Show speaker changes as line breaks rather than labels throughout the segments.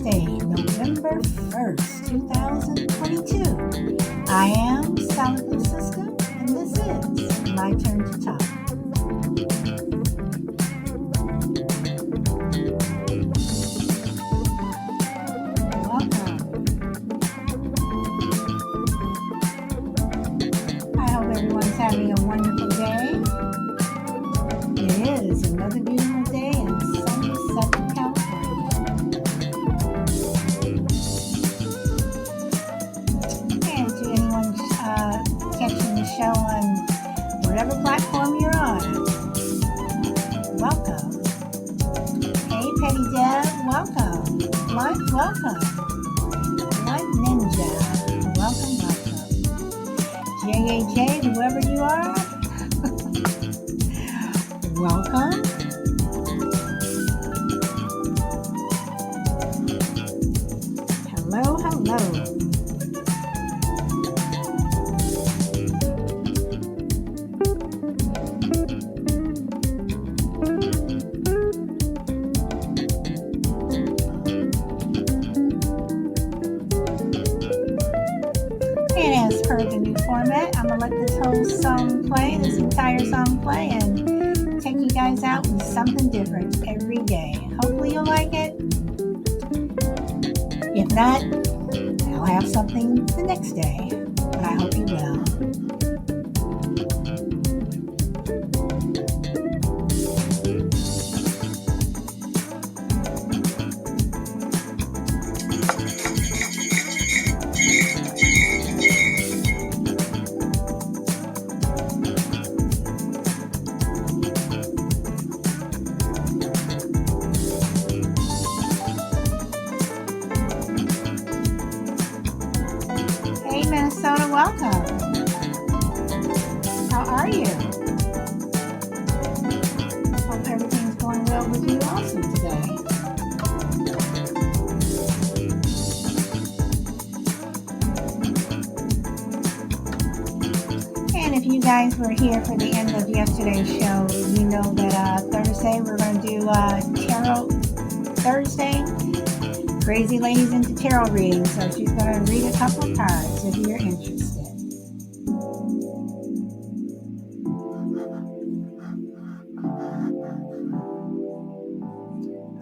Thursday, November 1st, 2022. I am Salad Sister, and this is My Turn to Talk. Welcome. I hope everyone's having a wonderful day. It is another beautiful day in sunny Southern California. And to anyone catching the show on whatever platform you're on, welcome. Hey, Petty Deb, welcome. Blunt, welcome. Blunt Ninja, welcome. JAJ, whoever you are, welcome. Hello. And as per the new format, I'm going to let this whole song play, this entire song play, and take you guys out with something different every day. Hopefully you'll like it. If not, I'll have something the next day, but I hope you will. Hey, Minnesota, welcome. How are you? Hope everything's going well with you also today. And if you guys were here for the end of yesterday's show, you know that Thursday we're going to do Tarot Thursday. Crazy Lady's into tarot reading, so she's going to read a couple of cards if you're interested.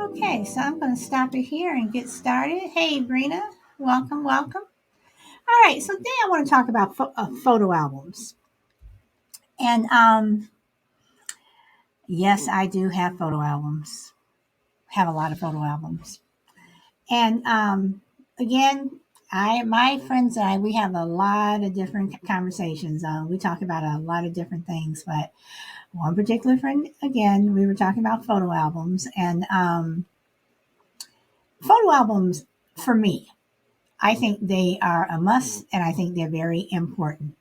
Okay, so I'm going to stop it here and get started. Hey, Brina, welcome. All right, so today I want to talk about photo albums. And yes, I do have photo albums. Have a lot of photo albums. And again, my friends and I, we have a lot of different conversations. We talk about a lot of different things, but one particular friend, again, we were talking about photo albums. And photo albums, for me, I think they are a must, and I think they're very important.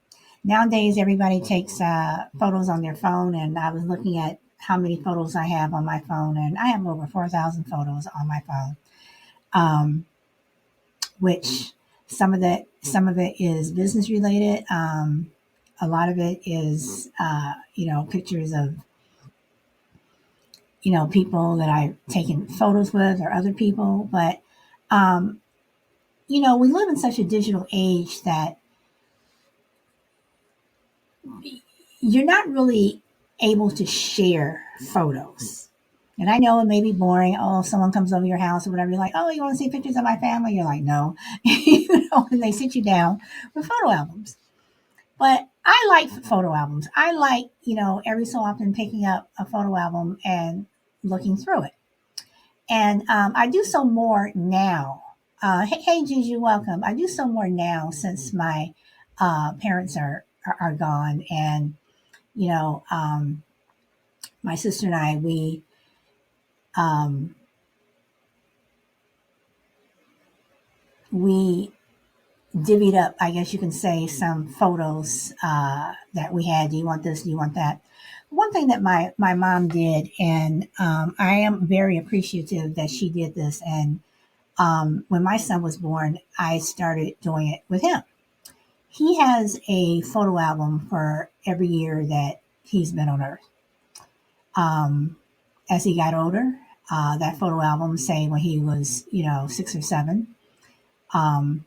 Nowadays, everybody takes photos on their phone, and I was looking at how many photos I have on my phone, and I have over 4,000 photos on my phone. Which some of it is business related. A lot of it is, pictures of, people that I've taken photos with or other people. But, we live in such a digital age that you're not really able to share photos. And I know it may be boring. Oh, someone comes over your house or whatever. You're like, oh, you want to see pictures of my family? You're like, no. And they sit you down with photo albums. But I like photo albums. I like, every so often picking up a photo album and looking through it. And I do so more now. Hey, Juju, welcome. I do so more now since my parents are gone. And, my sister and I, we divvied up, I guess you can say, some photos that we had. Do you want this? Do you want that? One thing that my mom did, and I am very appreciative that she did this. And when my son was born, I started doing it with him. He has a photo album for every year that he's been on Earth. As he got older, that photo album, say when he was, 6 or 7. Um,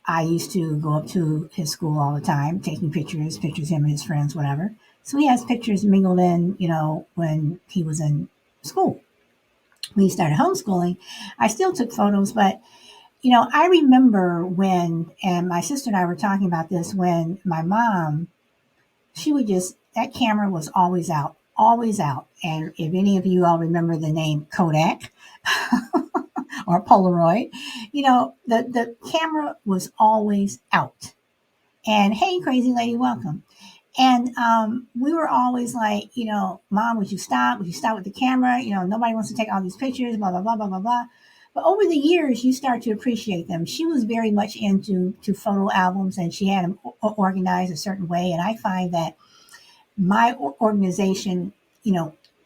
I used to go up to his school all the time, taking pictures, him and his friends, whatever. So he has pictures mingled in, when he was in school. When he started homeschooling, I still took photos, but I remember when, and my sister and I were talking about this, when my mom, she would just, that camera was always out, always out. And if any of you all remember the name Kodak or Polaroid, the camera was always out. And hey, crazy lady, welcome. And we were always like, Mom, would you stop? Would you stop with the camera? Nobody wants to take all these pictures, blah, blah, blah, blah, blah, blah. But over the years, you start to appreciate them. She was very much into photo albums, and she had them organized a certain way. And I find that my organization,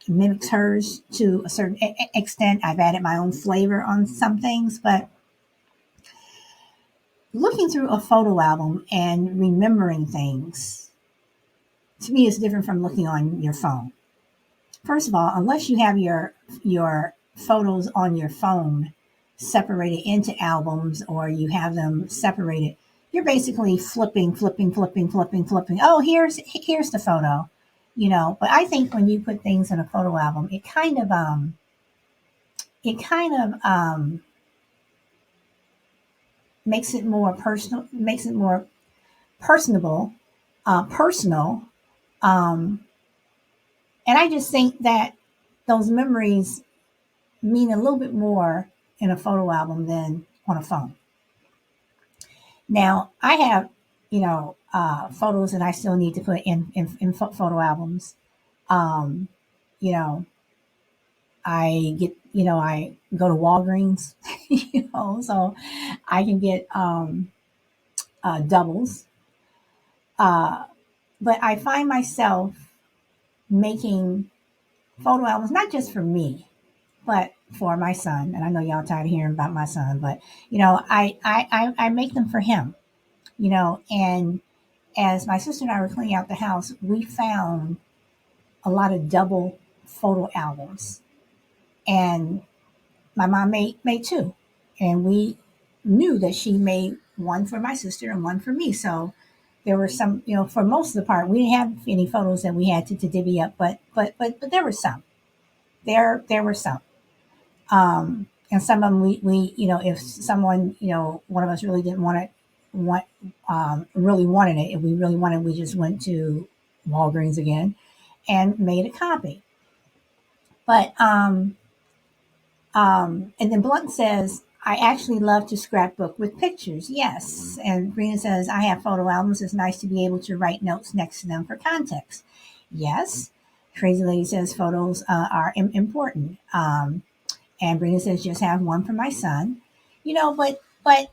mimics hers to a certain extent. I've added my own flavor on some things, but looking through a photo album and remembering things to me is different from looking on your phone. First of all, unless you have your photos on your phone separated into albums, or you have them separated, you're basically flipping. Oh, here's the photo, But I think when you put things in a photo album, it kind of makes it more personal, makes it more personable, personal. Um, and I just think that those memories mean a little bit more in a photo album than on a phone. Now, I have, photos that I still need to put in photo albums. Um, you know, I go to Walgreens, so I can get doubles. Uh, but I find myself making photo albums, not just for me, but for my son. And I know y'all tired of hearing about my son, but I make them for him, and as my sister and I were cleaning out the house, we found a lot of double photo albums. And my mom made two. And we knew that she made one for my sister and one for me. So there were some, for most of the part, we didn't have any photos that we had to divvy up, but there were some. There were some. And some of them if someone, one of us really didn't really wanted it, if we really wanted, we just went to Walgreens again and made a copy. But and then Blunt says, I actually love to scrapbook with pictures. Yes. And Rena says, I have photo albums. It's nice to be able to write notes next to them for context. Yes. Crazy Lady says photos are important. And Brina says, just have one for my son. But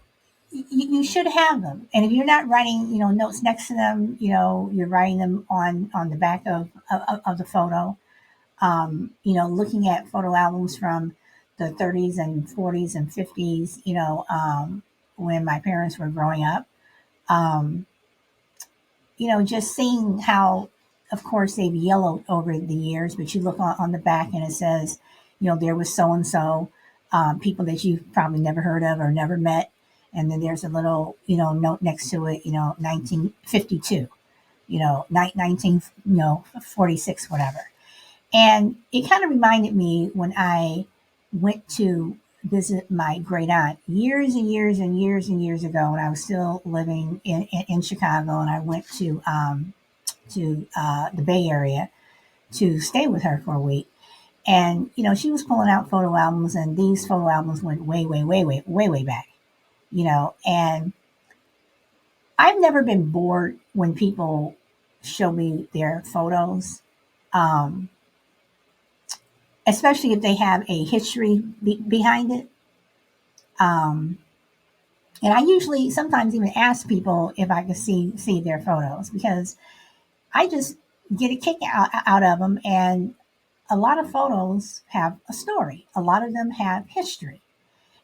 you should have them. And if you're not writing, notes next to them, you're writing them on the back of the photo. Looking at photo albums from the 30s and 40s and 50s, when my parents were growing up. Um, just seeing how, of course, they've yellowed over the years, but you look on the back and it says, there was so and so, people that you've probably never heard of or never met. And then there's a little, note next to it, 1952, 1946, whatever. And it kind of reminded me when I went to visit my great aunt years and years and years and years ago when I was still living in Chicago, and I went to the Bay Area to stay with her for a week. And she was pulling out photo albums, and these photo albums went way, way, way, way, way, way back. And I've never been bored when people show me their photos. Um, Especially if they have a history behind it. Um, and I usually sometimes even ask people if I can see their photos, because I just get a kick out of them. And a lot of photos have a story. A lot of them have history.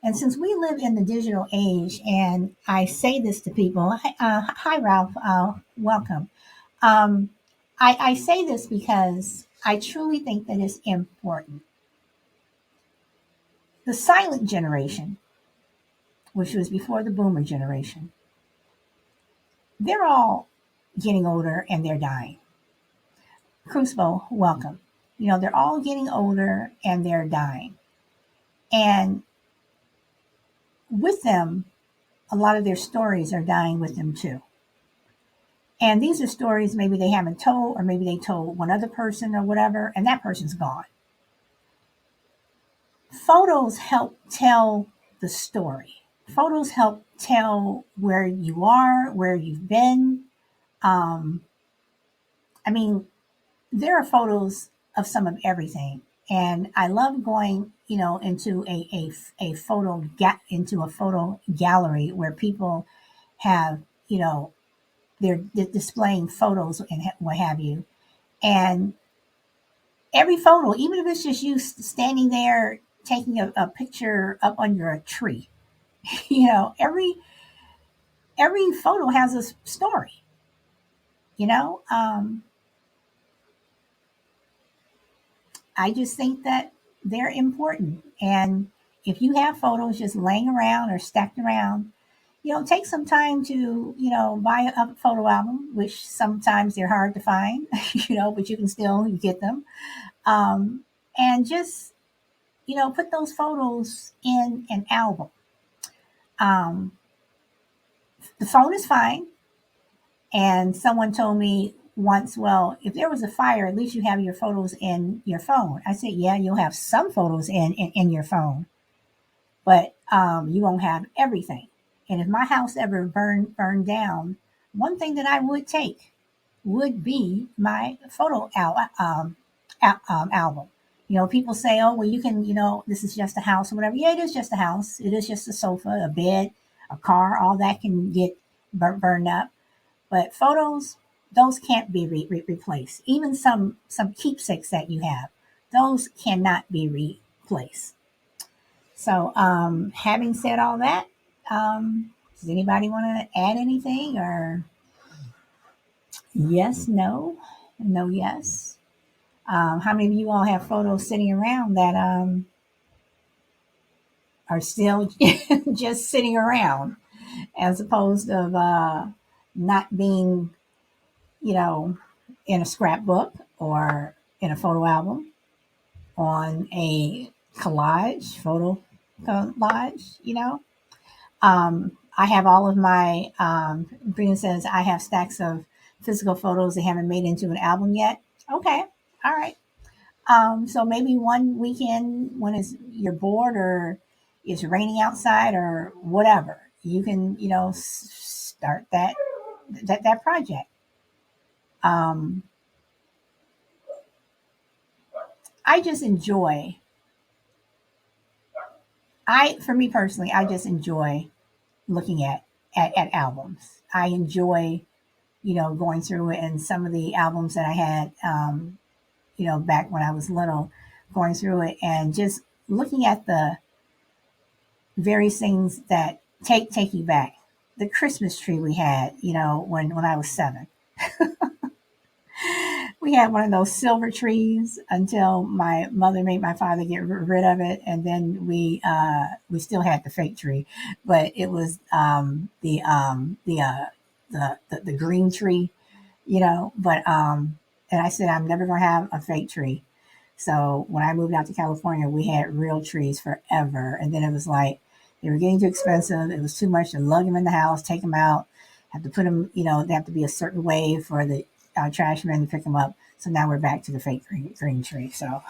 And since we live in the digital age, and I say this to people, hi Ralph, welcome. Um, I say this because I truly think that it's important The silent generation, which was before the boomer generation, they're all getting older and they're dying. Crucible, welcome. They're all getting older and they're dying. And with them, a lot of their stories are dying with them too. And these are stories maybe they haven't told, or maybe they told one other person or whatever, and that person's gone. Photos help tell the story. Photos help tell where you are, where you've been. Um, I mean, there are photos of some of everything, and I love going, into a into a photo gallery where people have, they're displaying photos and what have you, and every photo, even if it's just you standing there taking a picture up under a tree, every photo has a story. You know, um, I just think that they're important. And if you have photos just laying around or stacked around, take some time to, buy a photo album, which sometimes they're hard to find, but you can still get them. Um, and just, put those photos in an album. Um, the phone is fine. And someone told me once, well, if there was a fire, at least you have your photos in your phone. I said, yeah, you'll have some photos in your phone, but you won't have everything. And if my house ever burned down, one thing that I would take would be my album. People say, oh, well, you can, this is just a house or whatever. Yeah, it is just a house. It is just a sofa, a bed, a car. All that can get burned up. But photos, those can't be replaced. Even some keepsakes that you have, those cannot be replaced. So, having said all that, does anybody want to add anything, or yes, no, no, yes? How many of you all have photos sitting around that are still just sitting around, as opposed of not being, you know, in a scrapbook or in a photo album, on a photo collage? I have all of my, Brina says, I have stacks of physical photos that haven't made into an album yet. Okay. All right. So maybe one weekend when you're bored or it's raining outside or whatever, you can, start that project. Um, I just enjoy, for me personally, I just enjoy looking at albums. I enjoy, going through it, and some of the albums that I had, back when I was little, going through it and just looking at the various things that take you back. The Christmas tree we had, when I was 7. We had one of those silver trees until my mother made my father get rid of it, and then we still had the fake tree, but it was the green tree, But and I said I'm never gonna have a fake tree. So when I moved out to California, we had real trees forever, and then it was like they were getting too expensive. It was too much to lug them in the house, take them out, have to put them. They have to be a certain way for the trash men to pick them up. So now we're back to the fake green tree. So,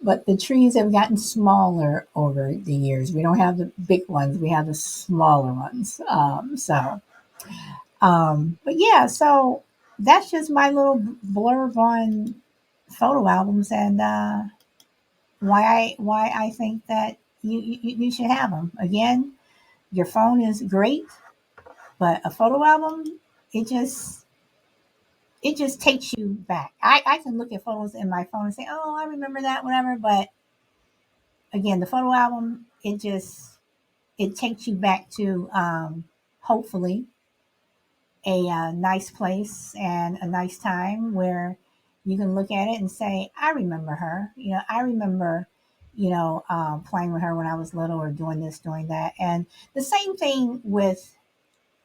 but the trees have gotten smaller over the years. We don't have the big ones; we have the smaller ones. But yeah, so that's just my little blurb on photo albums and why I think that you should have them. Again, your phone is great, but a photo album, it just it just takes you back. I can look at photos in my phone and say, oh, I remember that, whatever. But again, the photo album, it takes you back to hopefully a nice place and a nice time where you can look at it and say, I remember her. I remember playing with her when I was little or doing this, doing that. And the same thing with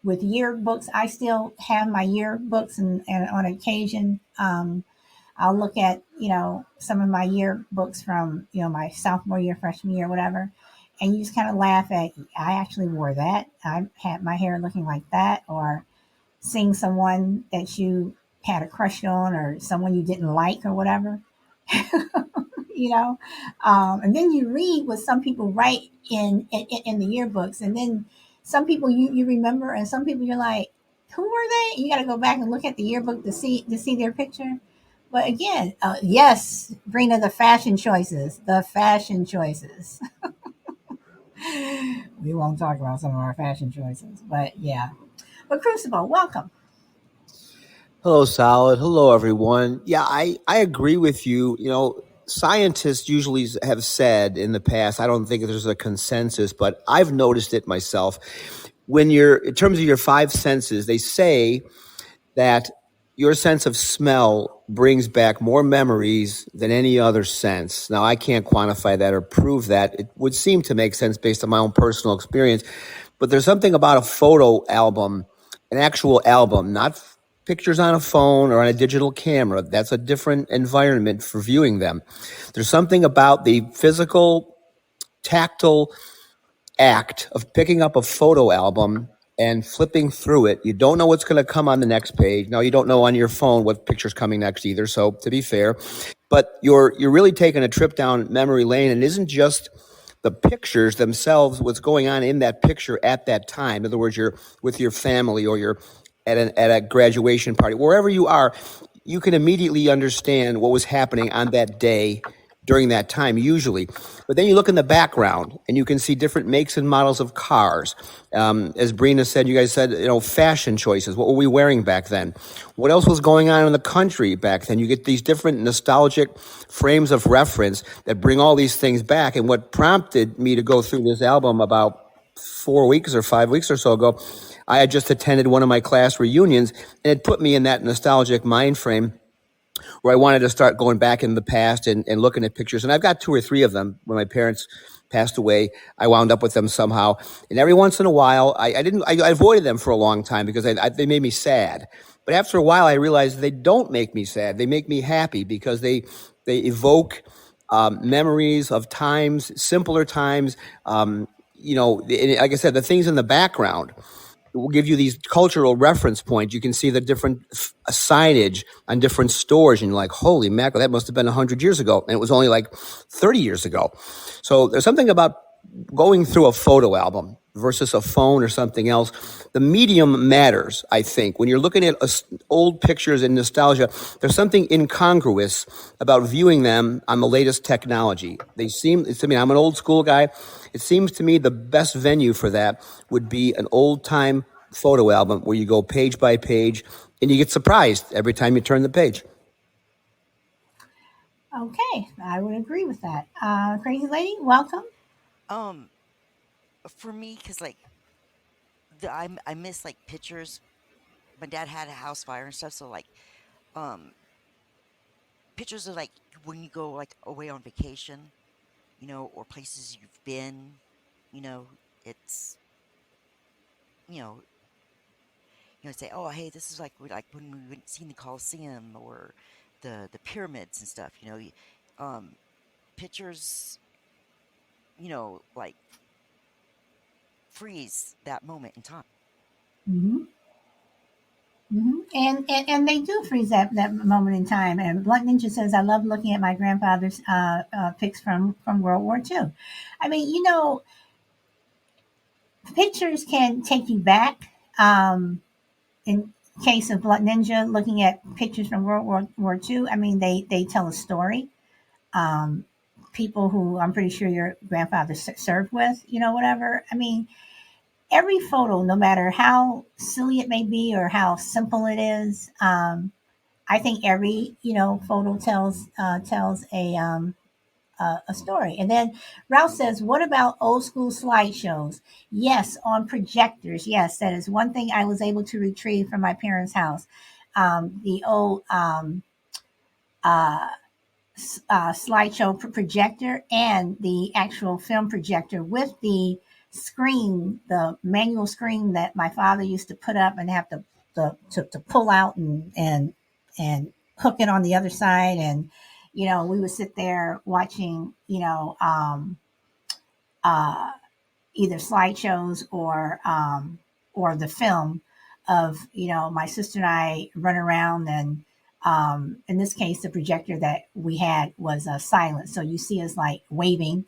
yearbooks. I still have my yearbooks, and on occasion, I'll look at, some of my yearbooks from, my sophomore year, freshman year, whatever. And you just kind of laugh at, I actually wore that. I had my hair looking like that, or seeing someone that you had a crush on, or someone you didn't like, or whatever. you know. And then you read what some people write in the yearbooks, and then some people you remember, and some people you're like, who were they? You got to go back and look at the yearbook to see their picture. But again, yes, Brina, the fashion choices. We won't talk about some of our fashion choices, but yeah. But Crucible, welcome.
Hello, Solid. Hello, everyone. Yeah, I agree with you. Scientists usually have said in the past, I don't think there's a consensus, but I've noticed it myself. When in terms of your five senses, they say that your sense of smell brings back more memories than any other sense. Now, I can't quantify that or prove that. It would seem to make sense based on my own personal experience. But there's something about a photo album, an actual album, not pictures on a phone or on a digital camera. That's a different environment for viewing them. There's something about the physical, tactile act of picking up a photo album and flipping through it. You don't know what's going to come on the next page. Now, you don't know on your phone what picture's coming next either. So, to be fair, but you're really taking a trip down memory lane, and it isn't just the pictures themselves, what's going on in that picture at that time. In other words, you're with your family, or you're at a graduation party, wherever you are, you can immediately understand what was happening on that day during that time, usually. But then you look in the background and you can see different makes and models of cars. As Brina said, you guys said, fashion choices. What were we wearing back then? What else was going on in the country back then? You get these different nostalgic frames of reference that bring all these things back. And what prompted me to go through this album about 4 weeks or 5 weeks or so ago, I had just attended one of my class reunions, and it put me in that nostalgic mind frame where I wanted to start going back in the past and looking at pictures. And I've got two or three of them. When my parents passed away, I wound up with them somehow. And every once in a while, I avoided them for a long time because they made me sad. But after a while, I realized they don't make me sad. They make me happy because they evoke memories of times, simpler times. Like I said, the things in the background will give you these cultural reference points. You can see the different signage on different stores, and you're like, holy mackerel, that must have been 100 years ago. And it was only like 30 years ago. So there's something about going through a photo album versus a phone or something else. The medium matters, I think. When you're looking at old pictures and nostalgia, there's something incongruous about viewing them on the latest technology. I'm an old school guy. It seems to me the best venue for that would be an old time photo album where you go page by page and you get surprised every time you turn the page.
Okay, I would agree with that. Crazy Lady, welcome.
Um, for me, cause like I miss like pictures. My dad had a house fire and stuff, so like um pictures of like when you go like away on vacation, or places you've been. You know, it's you know say, oh hey, this is like when we went seen the Colosseum or the pyramids and stuff. Um, pictures. Like freeze that moment in time.
Hmm. And they do freeze that moment in time. And Blunt Ninja says, I love looking at my grandfather's pics from World War II. I mean, pictures can take you back. In case of Blunt Ninja, looking at pictures from World War II, I mean, they tell a story. Um, People who I'm pretty sure your grandfather served with, whatever. I mean, every photo, no matter how silly it may be or how simple it is, I think every photo tells a story. And then Ralph says, "What about old school slideshows?" Yes, on projectors. Yes, that is one thing I was able to retrieve from my parents' house. The old uh, slideshow projector and the actual film projector with the screen, the manual screen that my father used to put up and have to pull out and hook it on the other side. And, we would sit there watching, uh, either slideshows or the film of my sister and I run around. And in this case, the projector that we had was silent, so you see us like waving,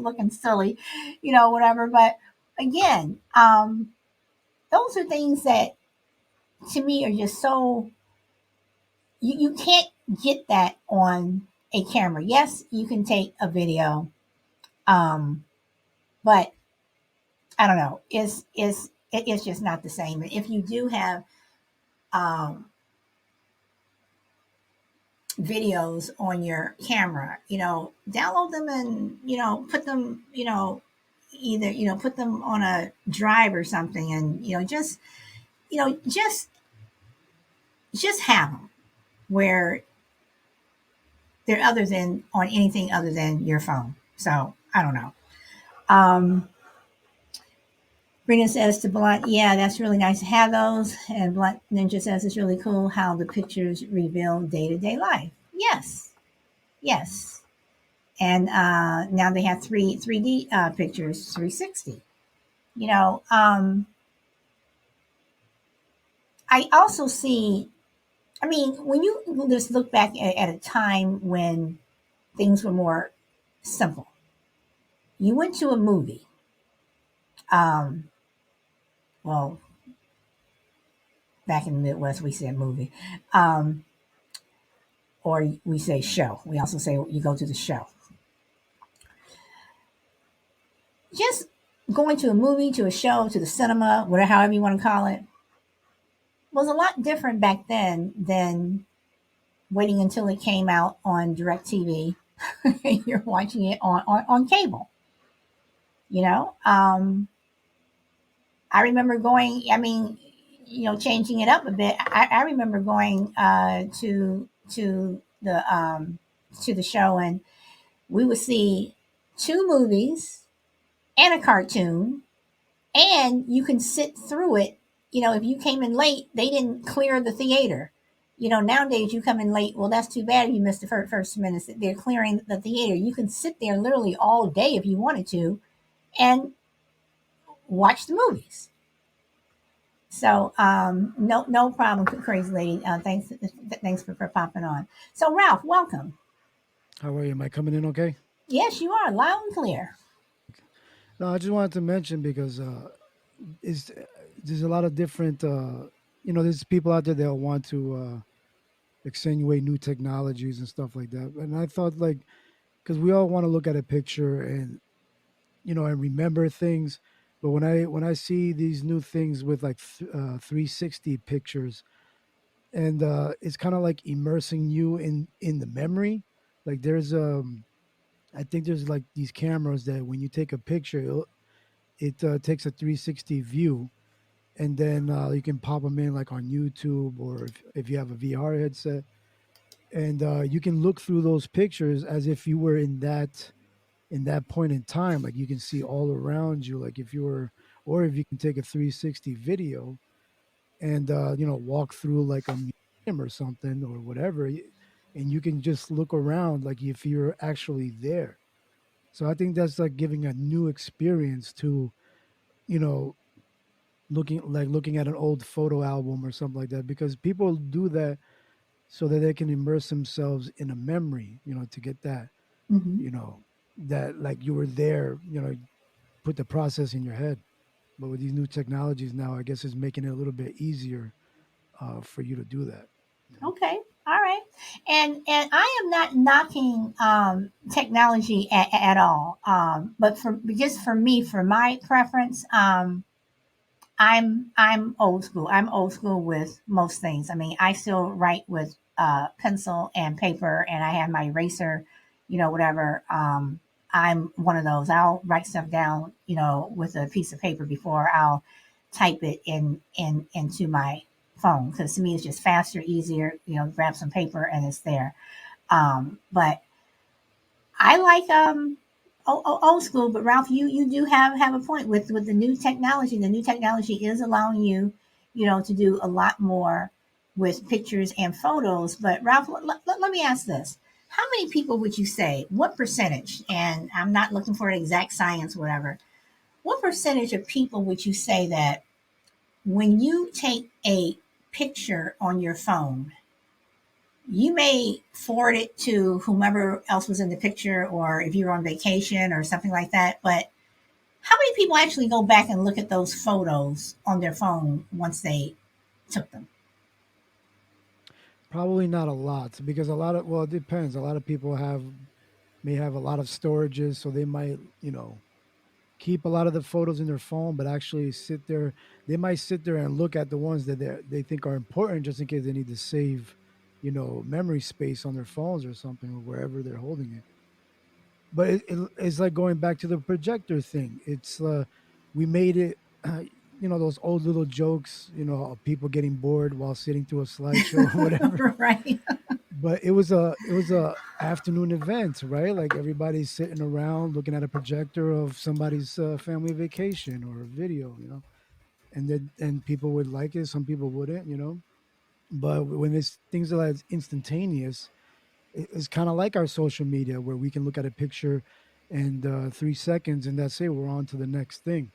looking silly, whatever. But again, those are things that to me are just so you can't get that on a camera. Yes, you can take a video, but I don't know. It's just not the same. If you do have um, videos on your camera, download them and put them, either put them on a drive or something, and you know just just have them where they're other than on anything other than your phone. So I don't know. Um, Brina says to Blunt, yeah, that's really nice to have those. And Blunt Ninja says it's really cool how the pictures reveal day to day life. Yes, yes. And now they have 3D pictures, 360. You know, I also see, I mean, when you just look back at a time when things were more simple, you went to a movie. Um, well, back in the Midwest, we said movie. Um, or we say show. We also say you go to the show. Just going to a movie, to a show, to the cinema, whatever, however you want to call it, was a lot different back then than waiting until it came out on DirecTV. You're watching it on cable. You know, I remember going. I mean, changing it up a bit. I remember going to the show, and we would see two movies and a cartoon, and you can sit through it. If you came in late, they didn't clear the theater. Nowadays you come in late, well, that's too bad if you missed the first minutes. They're clearing the theater. You can sit there literally all day if you wanted to and watch the movies. So no problem, crazy lady. Thanks for popping on. So Ralph, welcome.
How are you? Am I coming in okay?
Yes, you are loud and clear.
No, I just wanted to mention because is there's a lot of different there's people out there that want to accentuate new technologies and stuff like that. And I thought like because we all want to look at a picture and and remember things, but when I see these new things with like 360 pictures and it's kind of like immersing you in the memory. Like there's I think there's like these cameras that when you take a picture, it takes a 360 view, and then you can pop them in like on YouTube or if you have a VR headset, and you can look through those pictures as if you were in that point in time. Like you can see all around you, like if you were, or if you can take a 360 video and walk through like a museum or something or whatever, and you can just look around like if you're actually there. So I think that's like giving a new experience to you know looking at an old photo album or something like that, because people do that so that they can immerse themselves in a memory, to get that,
Hmm.
you know, that like you were there, put the process in your head. But with these new technologies now, I guess it's making it a little bit easier for you to do that. You know?
Okay. All right. And I am not knocking technology at all. But for just for me, for my preference, I'm old school. I'm old school with most things. I mean, I still write with pencil and paper, and I have my eraser, whatever. I'm one of those. I'll write stuff down, with a piece of paper before I'll type it into my phone, because to me it's just faster, easier. Grab some paper and it's there. But I like old school. But Ralph, you do have a point with the new technology. The new technology is allowing you, to do a lot more with pictures and photos. But Ralph, let me ask this: how many people would you say? What percentage? And I'm not looking for exact science, whatever. What percentage of people would you say that when you take a picture on your phone, you may forward it to whomever else was in the picture, or if you're on vacation or something like that. But how many people actually go back and look at those photos on their phone once they took them?
Probably not a lot because a lot of well, it depends. A lot of people may have a lot of storages, so they might keep a lot of the photos in their phone, but actually sit there. They might sit there and look at the ones that they think are important, just in case they need to save, memory space on their phones or something, or wherever they're holding it. But it's like going back to the projector thing. It's we made it. Those old little jokes. Of people getting bored while sitting through a slideshow or whatever.
Right.
But it was a afternoon event, right? Like everybody's sitting around looking at a projector of somebody's family vacation or a video, and people would like it, some people wouldn't. But when it's things that are instantaneous, it's kind of like our social media where we can look at a picture and 3 seconds and that's it. We're on to the next thing.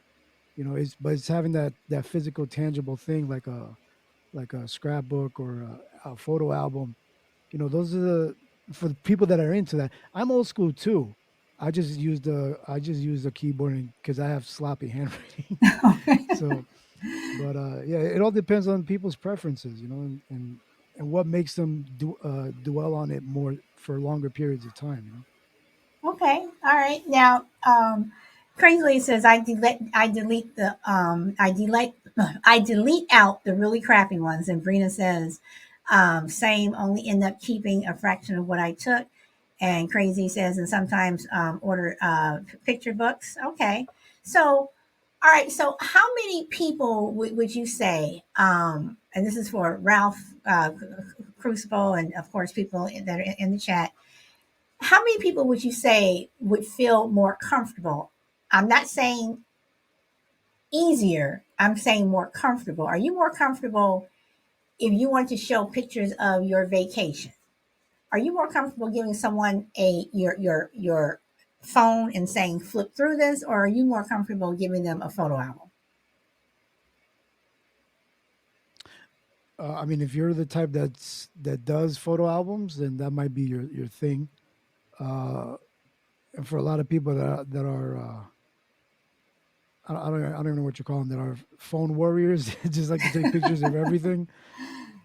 It's having that physical, tangible thing like a scrapbook or a photo album. Those are for the people that are into that. I'm old school too. I just use a keyboard because I have sloppy handwriting. So, but yeah, it all depends on people's preferences, and what makes them dwell on it more for longer periods of time.
Okay. All right. Now, Crazily says I delete out the really crappy ones, and Brina says same, only end up keeping a fraction of what I took. And Crazy says, and sometimes order picture books. Okay. So, all right. So, how many people would you say? And this is for Ralph Crucible, and of course people that are in the chat. How many people would you say would feel more comfortable? I'm not saying easier. I'm saying more comfortable. Are you more comfortable if you want to show pictures of your vacation? Are you more comfortable giving someone your phone and saying flip through this, or are you more comfortable giving them a photo album?
I mean, if you're the type that does photo albums, then that might be your thing. Uh, and for a lot of people I don't even know what you call them, that are phone warriors, just like to take pictures of everything.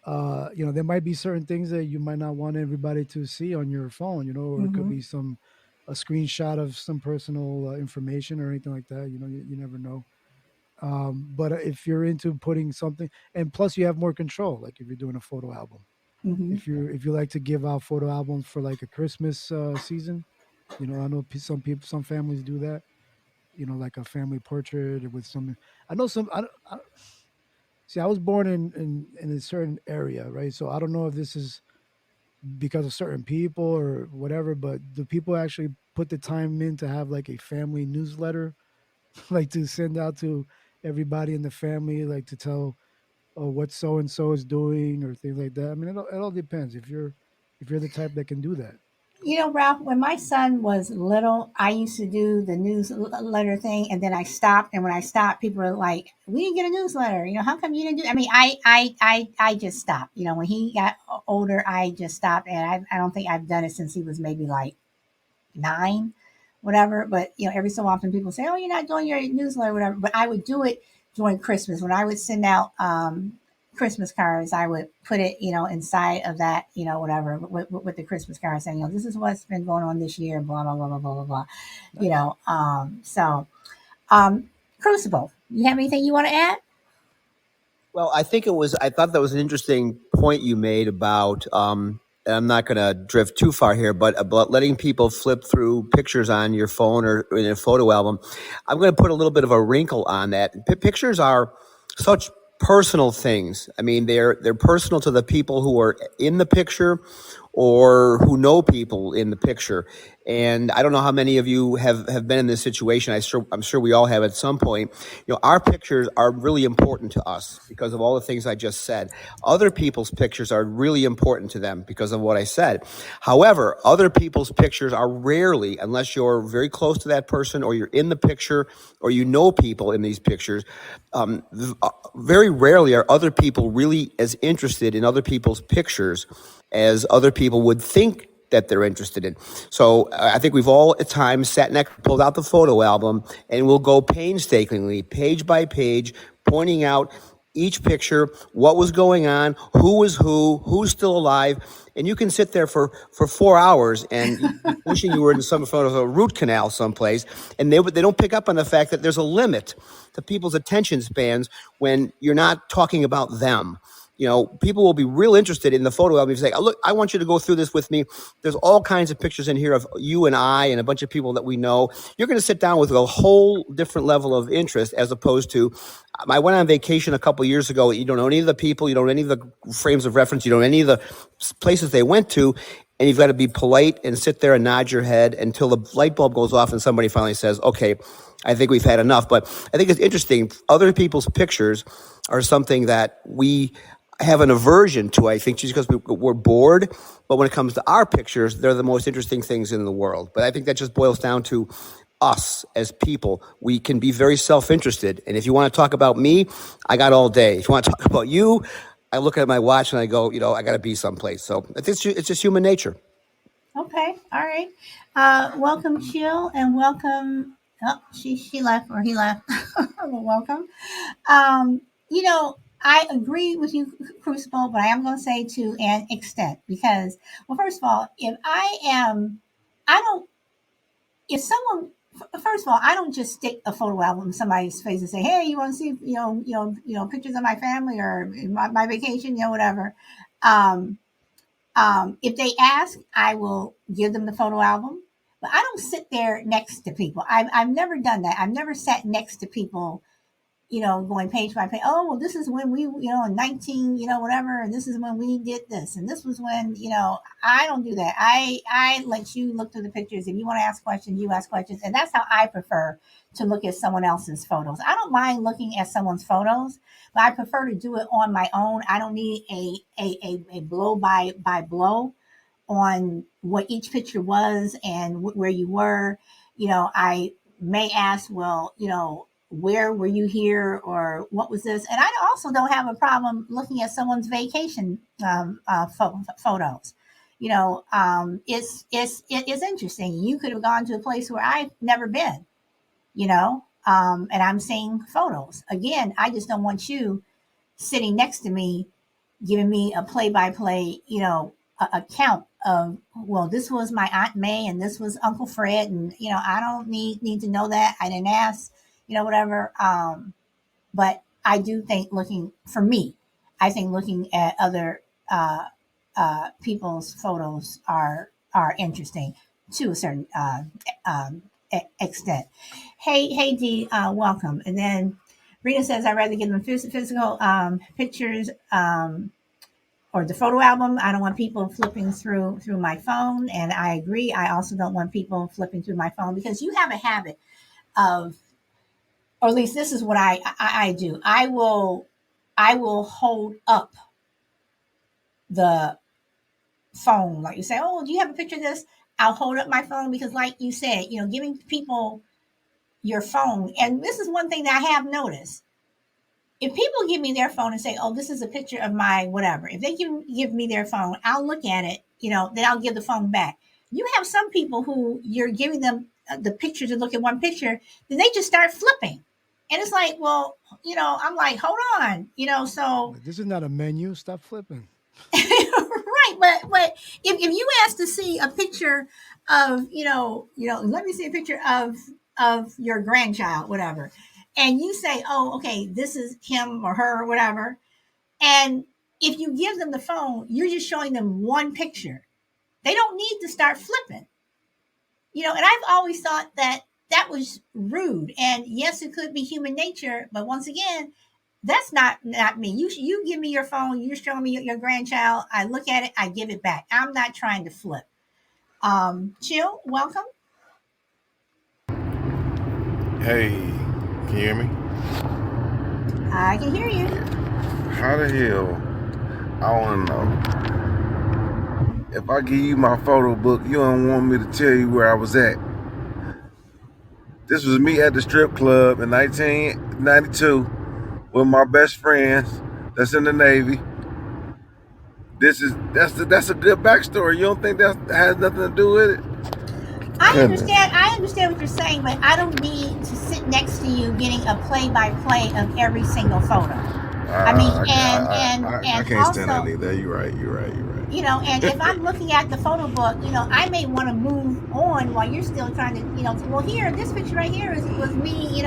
There might be certain things that you might not want everybody to see on your phone, or it could
Mm-hmm.
be a screenshot of some personal information or anything like that. You never know. But if you're into putting something, and plus you have more control, like if you're doing a photo album,
Mm-hmm.
if you like to give out photo albums for like a Christmas season, I know some families do that. Like a family portrait with some. I know some. See, I was born in a certain area, right? So I don't know if this is because of certain people or whatever, but do people actually put the time in to have like a family newsletter, like to send out to everybody in the family, like to tell what so and so is doing or things like that? I mean, it all depends if you're the type that can do that.
Ralph, when my son was little, I used to do the newsletter thing, and then I stopped. And when I stopped, people were like, "We didn't get a newsletter. How come you didn't do?" I mean, I just stopped. When he got older, I just stopped, and I don't think I've done it since he was maybe like 9, whatever. But every so often people say, "Oh, you're not doing your newsletter, whatever." But I would do it during Christmas when I would send out Christmas cards. I would put it, inside of that, whatever, with the Christmas card saying, this is what's been going on this year, blah blah blah blah blah blah blah.
Nice.
So um, Crucible, you have anything you want to add?
Well, I thought that was an interesting point you made about, and I'm not going to drift too far here, but about letting people flip through pictures on your phone or in a photo album. I'm going to put a little bit of a wrinkle on that. Pictures are such personal things. I mean, they're personal to the people who are in the picture, or who know people in the picture. And I don't know how many of you have been in this situation. I'm sure we all have at some point. Our pictures are really important to us because of all the things I just said. Other people's pictures are really important to them because of what I said. However, other people's pictures are rarely, unless you're very close to that person or you're in the picture or you know people in these pictures, very rarely are other people really as interested in other people's pictures as other people would think that they're interested in. So I think we've all at times sat next, pulled out the photo album, and we'll go painstakingly, page by page, pointing out each picture, what was going on, who was who's still alive. And you can sit there for 4 hours and wishing you were in some sort of a root canal someplace. And they don't pick up on the fact that there's a limit to people's attention spans when you're not talking about them. People will be real interested in the photo album. If you say, oh, look, I want you to go through this with me. There's all kinds of pictures in here of you and I and a bunch of people that we know. You're going to sit down with a whole different level of interest as opposed to, I went on vacation a couple of years ago. You don't know any of the people. You don't know any of the frames of reference. You don't know any of the places they went to. And you've got to be polite and sit there and nod your head until the light bulb goes off and somebody finally says, okay, I think we've had enough. But I think it's interesting. Other people's pictures are something that we have an aversion to, I think, just because we're bored. But when it comes to our pictures, they're the most interesting things in the world. But I think that just boils down to us as people. We can be very self-interested. And if you want to talk about me, I got all day. If you want to talk about you, I look at my watch and I go, I got to be someplace. So it's just human nature.
Okay, all right. Welcome, Chill, and welcome. Oh, she left or he left. Well, welcome. Um, I agree with you, Crucible, but I am going to say to an extent because, well, first of all, I don't, if someone, first of all, I don't just stick a photo album in somebody's face and say, hey, you want to see, pictures of my family or my vacation, whatever. Um, if they ask, I will give them the photo album, but I don't sit there next to people. I've never done that. I've never sat next to people, going page by page. Oh, well, this is when we, in 19, whatever, and this is when we did this, and this was when, I don't do that. I let you look through the pictures. If you want to ask questions, you ask questions, and that's how I prefer to look at someone else's photos. I don't mind looking at someone's photos, but I prefer to do it on my own. I don't need a blow by blow on what each picture was and where you were. I may ask, well, where were you here or what was this? And I also don't have a problem looking at someone's vacation photos. It is interesting. You could have gone to a place where I've never been, and I'm seeing photos. Again, I just don't want you sitting next to me giving me a play-by-play, account of, well, this was my Aunt May and this was Uncle Fred, and I don't need to know that. I didn't ask, whatever. But I do think I think looking at other people's photos are interesting to a certain extent. Hey, Dee, welcome. And then Rita says, I'd rather give them physical pictures or the photo album. I don't want people flipping through my phone. And I agree. I also don't want people flipping through my phone because you have a habit of, or at least this is what I do. I will hold up the phone. Like you say, oh, do you have a picture of this? I'll hold up my phone because like you said, giving people your phone. And this is one thing that I have noticed. If people give me their phone and say, oh, this is a picture of my whatever, if they give me their phone, I'll look at it, then I'll give the phone back. You have some people who you're giving them the picture to look at one picture, then they just start flipping. And it's like, well, I'm like, hold on, so.
This is not a menu. Stop flipping.
Right. But if you ask to see a picture of, let me see a picture of your grandchild, whatever. And you say, oh, okay, this is him or her or whatever. And if you give them the phone, you're just showing them one picture. They don't need to start flipping. And I've always thought that was rude. And yes, it could be human nature. But once again, That's not me. You give me your phone. You show me your grandchild. I look at it. I give it back. I'm not trying to flip. Chill. Welcome.
Hey, can you hear me?
I can hear you.
How the hell? I want to know. If I give you my photo book, you don't want me to tell you where I was at. This was me at the strip club in 1992 with my best friends that's in the Navy. That's a good backstory. You don't think that has nothing to do with it?
I
Goodness.
understand. I understand what you're saying, but I don't need to sit next to you getting a play-by-play of every single photo. I mean,
I
and
can't stand that
also,
either. You're right. You're right. You're right.
and if I'm looking at the photo book, I may want to move on while you're still trying to, well, here, this picture right here was me,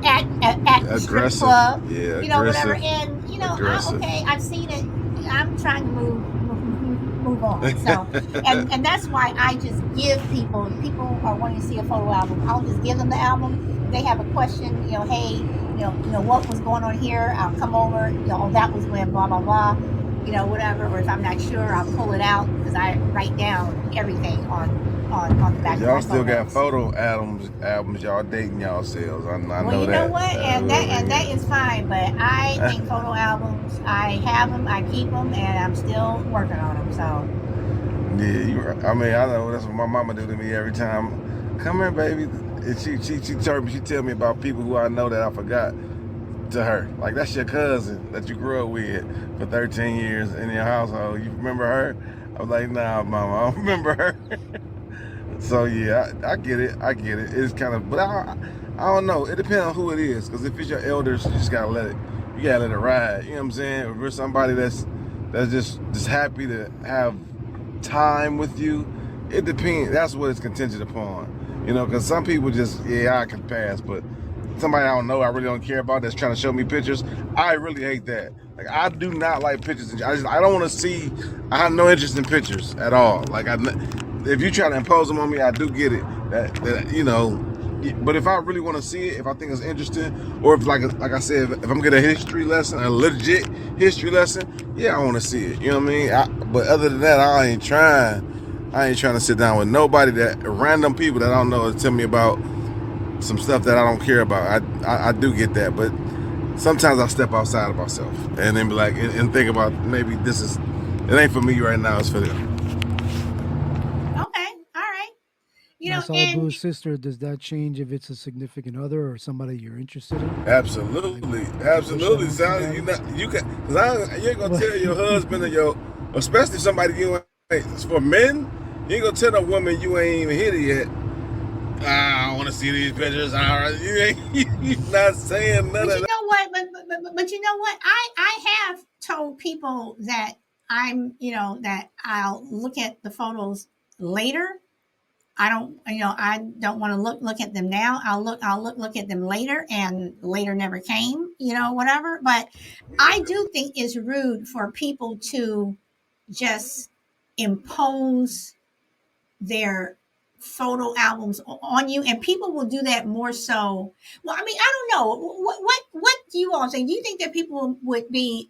at the strip
Aggressive.
club,
Yeah,
whatever,
aggressive.
and
Aggressive.
okay, I've seen it. I'm trying to move on. So, and that's why I just give people. If people are wanting to see a photo album, I'll just give them the album. If they have a question, hey, what was going on here? I'll come over. Oh, that was when blah blah blah. Whatever. Or if I'm not sure, I'll pull it out because I write down everything on the
Cause
back of
y'all
my
still got
photos.
photo albums y'all dating yourselves. I
Well,
know
you know
that.
what, and that is fine. But I think photo albums, I have them, I keep them, and I'm still working on them. So
Yeah, you right. I mean, I know that's what my mama do to me every time. Come here, baby. And she tell me about people who I know that I forgot to her. Like that's your cousin that you grew up with for 13 years in your household. You remember her? I was like, nah, mama, I don't remember her. So yeah, I get it. I get it. It's kind of, but I don't know. It depends on who it is. Because if it's your elders, you just gotta let it. You gotta let it ride. You know what I'm saying? If it's somebody that's just happy to have time with you, it depends. That's what it's contingent upon. Because some people just, yeah, I can pass, but somebody I don't know, I really don't care about, that's trying to show me pictures, I really hate that. Like, I do not like pictures. I don't want to see. I have no interest in pictures at all. Like, if you try to impose them on me, I do get it. That. But if I really want to see it, if I think it's interesting, or if like I said, if I'm getting a history lesson, a legit history lesson, yeah, I want to see it. You know what I mean? But other than that, I ain't trying. I ain't trying to sit down with nobody that random people that I don't know to tell me about some stuff that I don't care about. I do get that, but sometimes I step outside of myself and then be like and think about maybe it ain't for me right now. It's for them.
okay, all right,
Now, Solid
and
Blue's sister, does that change if it's a significant other or somebody you're interested in? Like,
Absolutely,
would you push that
absolutely.
onto an
Sally,
album?
you can, cause you ain't gonna
Well,
tell your husband or especially somebody you ain't. For men, you ain't gonna tell no woman you ain't even hit it yet. I want to see these pictures. All right, you ain't you not saying none
but
of
you
that.
know what? But you know what? I have told people that that I'll look at the photos later. I don't want to look at them now. I'll look at them later, and later never came. Whatever. But I do think it's rude for people to just impose their photo albums on you, and people will do that more so. Well, I mean, I don't know what do you all think. Do you think that people would be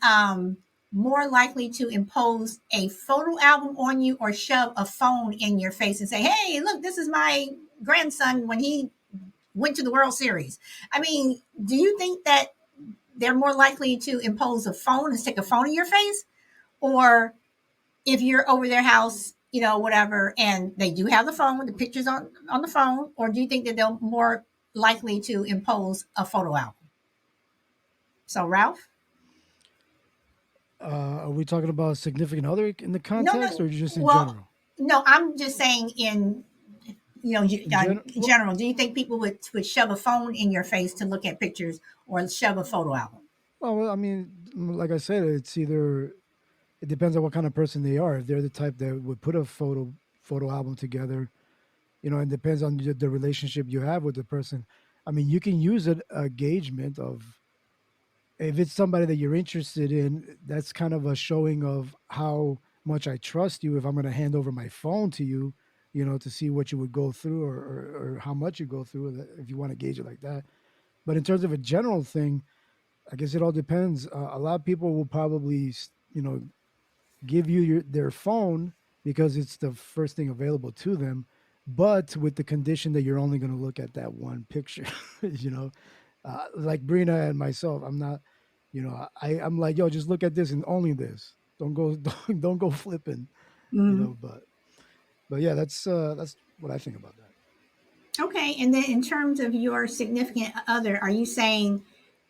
more likely to impose a photo album on you or shove a phone in your face and say, hey, look, this is my grandson when he went to the World Series? I mean, do you think that they're more likely to impose a phone and stick a phone in your face, or if you're over their house, whatever, and they do have the phone, the pictures on the phone, or do you think that they're more likely to impose a photo album? So, Ralph?
are we talking about a significant other in the
No,
context
no.
or just in
Well,
general?
no, I'm just saying in
In general,
general. Do you think people would shove a phone in your face to look at pictures or shove a photo album?
I mean, like I said, it's either it depends on what kind of person they are. If they're the type that would put a photo album together, it depends on the relationship you have with the person. I mean, you can use it a gaugement of if it's somebody that you're interested in. That's kind of a showing of how much I trust you. If I'm going to hand over my phone to you, to see what you would go through or how much you go through, if you want to gauge it like that. But in terms of a general thing, I guess it all depends. A lot of people will probably, give you their phone because it's the first thing available to them, but with the condition that you're only going to look at that one picture. you know, like Brina and myself, I'm not, I'm like, yo, just look at this and only this. Don't go, don't go flipping,
Mm.
but yeah, that's what I think about that.
Okay. And then in terms of your significant other, are you saying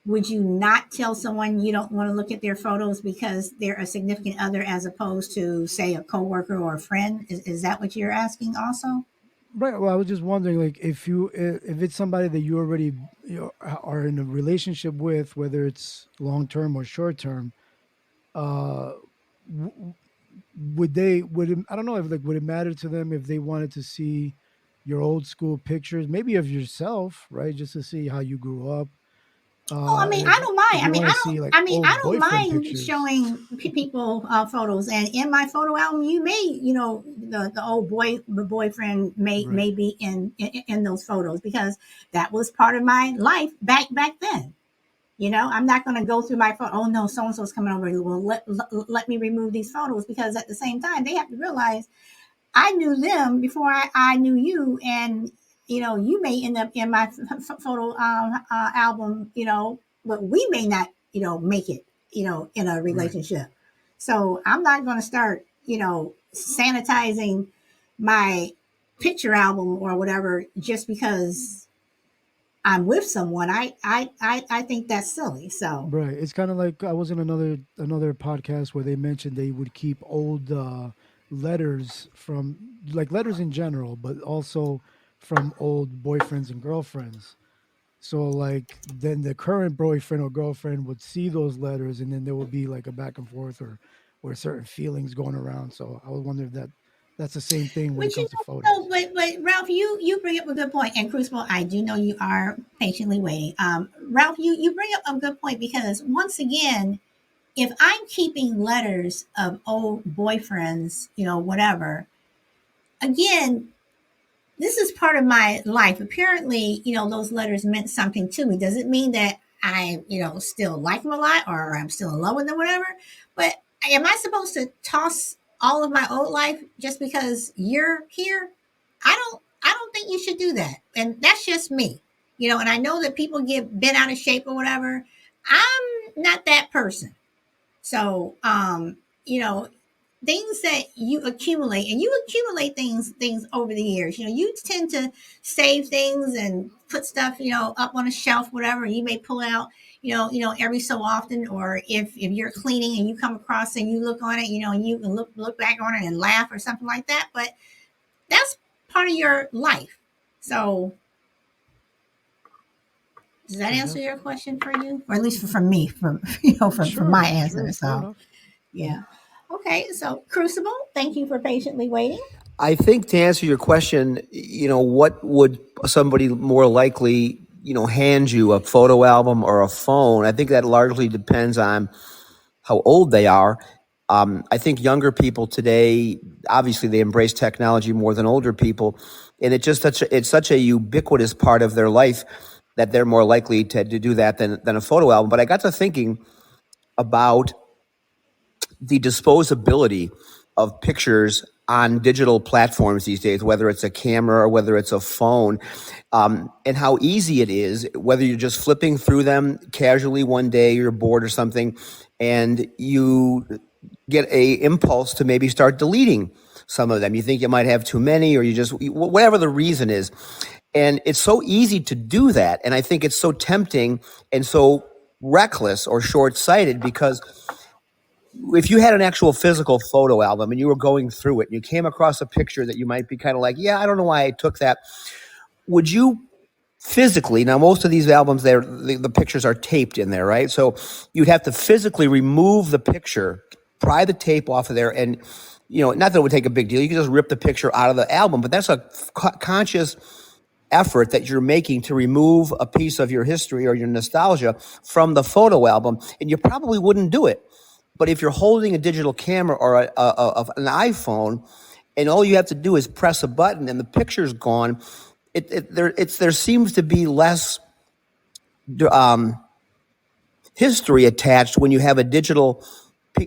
would you not tell someone you don't want to look at their photos because they're a significant other as opposed to, say, a coworker or a friend? Is that what you're asking also?
Right. Well, I was just wondering, like, if it's somebody that you already are in a relationship with, whether it's long term or short term, uh, w- I don't know if, like, would it matter to them if they wanted to see your old school pictures, maybe of yourself, right, just to see how you grew up,
Oh, I mean,
and
I don't mind.
if
I
you
mean,
want to see like
I
old
don't
boyfriend
mind
pictures,
showing people photos. And in my photo album, you may, the old the boyfriend
right?
may be in those photos because that was part of my life back then. I'm not going to go through my phone. Oh no, so and so's coming over. Well, let me remove these photos because at the same time, they have to realize I knew them before I knew you, and you may end up in my photo album, but we may not, make it, in a
Right.
relationship. So I'm not going to start, sanitizing my picture album or whatever just because I'm with someone. I think that's silly. So
Right. It's kind of like I was in another podcast where they mentioned they would keep old letters from, like, letters in general, but also from old boyfriends and girlfriends. So, like, then the current boyfriend or girlfriend would see those letters, and then there would be like a back and forth or certain feelings going around. So I was wondering if that's the same thing when it
But
comes to
no,
photos.
but Ralph, you bring up a good point, and Crucible, I do know you are patiently waiting. Ralph, you bring up a good point because once again, if I'm keeping letters of old boyfriends, whatever, again, this is part of my life. Apparently, those letters meant something to me. Does it mean that I, still like them a lot or I'm still in love with them, whatever? But am I supposed to toss all of my old life just because you're here? I don't think you should do that. And that's just me. And I know that people get bent out of shape or whatever. I'm not that person. So, things that you accumulate, and you accumulate things over the years. You tend to save things and put stuff, up on a shelf, whatever. And you may pull out, every so often, or if you're cleaning and you come across and you look on it, and you can look back on it and laugh or something like that. But that's part of your life. So does that
Fair
answer
enough.
your question for you, or at least from me, from from
Sure.
my answer?
Sure. Fair
So.
enough.
Yeah. Okay. So, Crucible, thank you for patiently waiting.
I think to answer your question, what would somebody more likely, hand you, a photo album or a phone? I think that largely depends on how old they are. I think younger people today, obviously, they embrace technology more than older people, and it's such a ubiquitous part of their life that they're more likely to do that than a photo album. But I got to thinking about the disposability of pictures on digital platforms these days, whether it's a camera or whether it's a phone, and how easy it is, whether you're just flipping through them casually one day, you're bored or something, and you get a impulse to maybe start deleting some of them. You think you might have too many, or you just, whatever the reason is. And it's so easy to do that. And I think it's so tempting and so reckless or short sighted because if you had an actual physical photo album and you were going through it and you came across a picture that you might be kind of like, yeah, I don't know why I took that. Would you physically, now most of these albums, the pictures are taped in there, right? So you'd have to physically remove the picture, pry the tape off of there, and not that it would take a big deal. You can just rip the picture out of the album, but that's a conscious effort that you're making to remove a piece of your history or your nostalgia from the photo album, and you probably wouldn't do it. But if you're holding a digital camera or an iPhone, and all you have to do is press a button and the picture's gone, there seems to be less um, history attached when you have a digital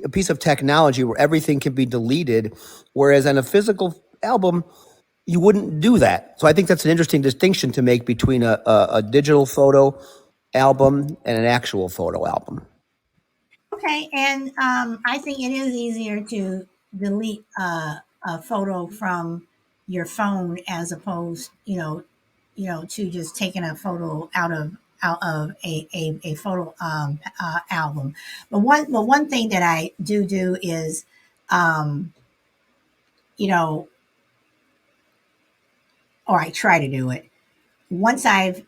a piece of technology where everything can be deleted, whereas on a physical album, you wouldn't do that. So I think that's an interesting distinction to make between a digital photo album and an actual photo album.
Okay, and I think it is easier to delete a photo from your phone as opposed, to just taking a photo out of a photo album. But one thing that I do is, um, you know, or I try to do it once I've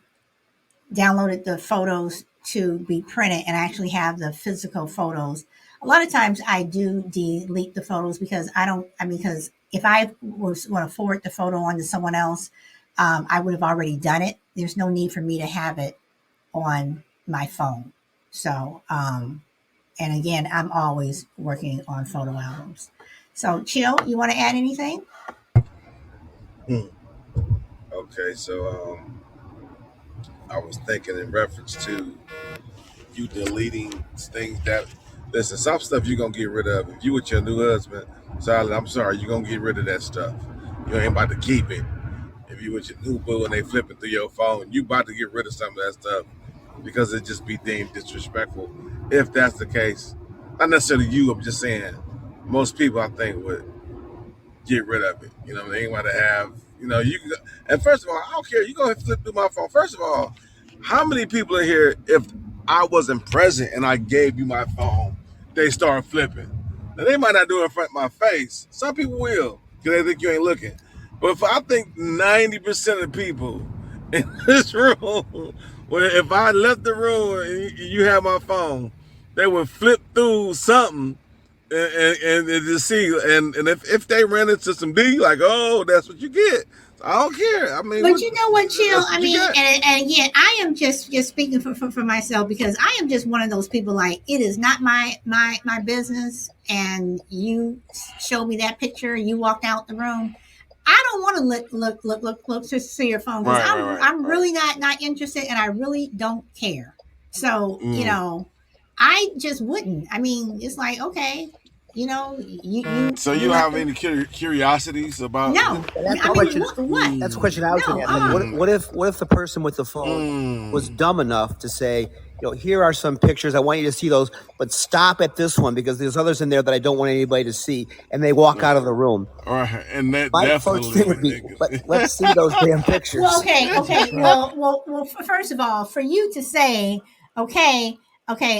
downloaded the photos to be printed and I actually have the physical photos. A lot of times I do delete the photos because because if I was want to forward the photo on to someone else, I would have already done it. There's no need for me to have it on my phone. So, and again, I'm always working on photo albums. So, Chill, you want to add anything?
Hmm. Okay, so I was thinking in reference to you deleting things that listen, some stuff you're gonna get rid of. If you with your new husband, Silent, I'm sorry, you're gonna get rid of that stuff. You ain't about to keep it. If you with your new boo and they flipping through your phone, you about to get rid of some of that stuff because it just be deemed disrespectful. If that's the case, not necessarily you, I'm just saying most people I think would get rid of it. They ain't want to have, you can, and first of all, I don't care. You go ahead and flip through my phone. First of all, how many people in here, if I wasn't present and I gave you my phone, they start flipping? Now, they might not do it in front of my face. Some people will because they think you ain't looking. But if I think 90% of the people in this room, if I left the room and you have my phone, they would flip through something and to see and if they ran into some D, like, oh, that's what you get. I don't care. I mean,
But you know what, Chill?
that's
I
what you
mean,
get.
and again, I am just speaking for myself because I am just one of those people. Like, it is not my business. And you showed me that picture. You walked out the room. I don't want to look to see your phone because
Right, right,
I'm
right,
I'm
right.
really not interested, and I really don't care. So
Mm.
I just wouldn't. I mean, it's like, okay,
So
you
you
left
have
the
any curiosities about?
no.
That's
I
the
mean,
question.
what?
That's the
Mm,
question I was going
No,
to ask. Like,
mm,
what if the person with the phone was
mm.
dumb enough to say, here are some pictures. I want you to see those, but stop at this one because there's others in there that I don't want anybody to see, and they walk out of the room.
All right, and that
My first thing would
definitely.
be, let's see those damn
Well,
pictures.
okay.
Right.
First of all, for you to say, okay,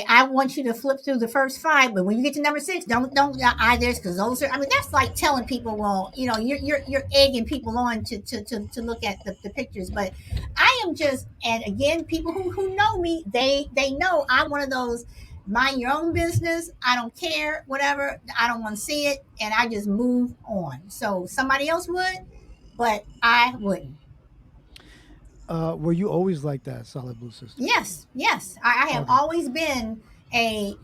I want you to flip through the first five, but when you get to number six, don't eye this because those are. I mean, that's like telling people, well, you're egging people on to look at the pictures. But I am just, and again, people who know me, they know I'm one of those. Mind your own business. I don't care, whatever. I don't want to see it, and I just move on. So somebody else would, but I wouldn't.
Were you always like that, Solid Blue Sister?
Yes, yes. I have
Okay.
always been a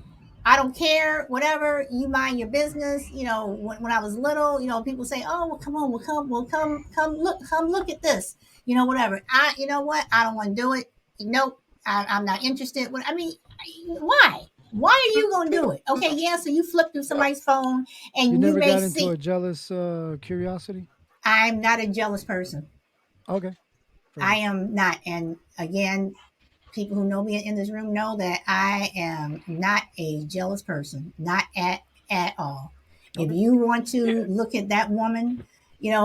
I don't care, whatever, you mind your business. When I was little, people say, oh, well, come on, come look at this, whatever. You know what? I don't want to do it. Nope. I'm not interested. I mean, why? Why are you going to do it? Okay, yeah, so you flip through somebody's phone
You
and you
never
may
got into
see.
a jealous curiosity?
I'm not a jealous person.
Okay, fair
I
enough.
am not. And again, people who know me in this room know that I am not a jealous person, not at all. If
Okay.
you want to look at that woman,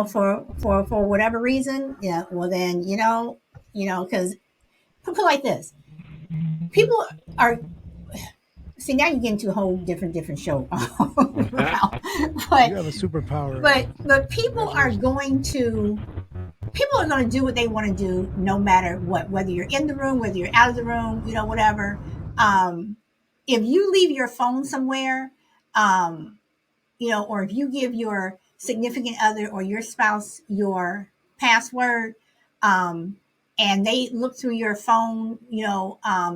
for whatever reason, yeah, well then, because put it like this, people are. See, now you get into a whole different show, Ralph. but
You have a superpower.
but
Congratulations.
people are going to do what they want to do no matter what, whether you're in the room, whether you're out of the room, whatever. um, if you leave your phone somewhere, um, or if you give your significant other or your spouse your password, um, and they look through your phone,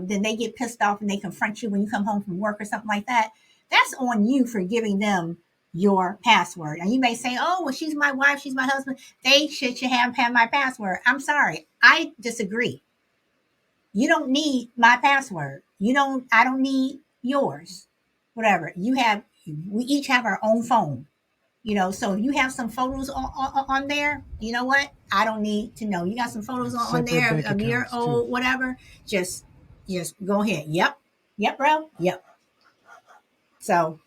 then they get pissed off and they confront you when you come home from work or something like that. That's on you for giving them your password. And you may say, oh, well, she's my wife, she's my husband. They should have my password. I'm sorry. I disagree. You don't need my password. I don't need yours. Whatever. We each have our own phone. So you have some photos on there. You know what? I don't need to know. You got some photos
Right.
on
Separate
there
bank
of your
accounts too.
old whatever. Just go ahead. Yep, bro. Yep. So